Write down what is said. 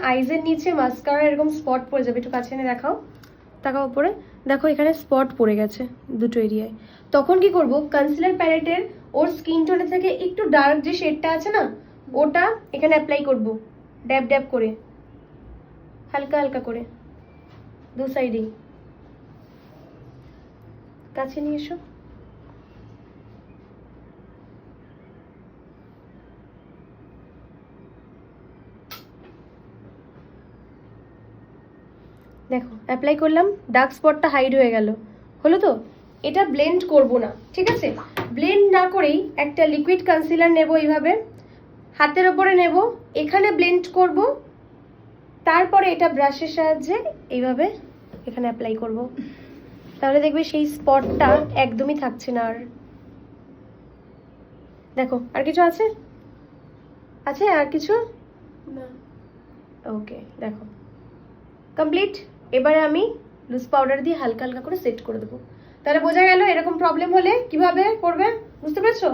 আইজের নিচে মাস্কারা এরকম স্পট পড়ে যাবে, একটু কাছে এনে দেখাও, তাকাও উপরে, দেখো এখানে স্পট পড়ে গেছে দুটো এরিয়ায়। তখন কি করব, কনসিলার প্যালেটের ওর স্কিন টোনের থেকে একটু ডার্ক যে শেডটা আছে না, ওটা এখানে অ্যাপ্লাই করব, ড্যাব ড্যাব করে, হালকা হালকা করে, দু সাইডেই। কাছে নিয়ে এসো। দেখো অ্যাপ্লাই করলাম, ডার্ক স্পটটা হাইড হয়ে গেল, হলো তো? এটা ব্লেন্ড করব না, ঠিক আছে? ব্লেন্ড না করেই একটা লিকুইড কনসিলার নেব, এইভাবে হাতের ওপরে নেব, এখানে ব্লেন্ড করব, তারপরে এটা ব্রাশের সাহায্যে এইভাবে এখানে অ্যাপ্লাই করব। তাহলে দেখবে সেই স্পটটা একদমই থাকছে না আর। দেখো আর কিছু আছে? আছে আর কিছু না? ওকে, দেখো কমপ্লিট। এবারে আমি লুজ পাউডার দিয়ে হালকা হালকা করে সেট করে দেবো। তাহলে বোঝা গেল এরকম প্রবলেম হলে কিভাবে করবে, বুঝতে পেরেছো?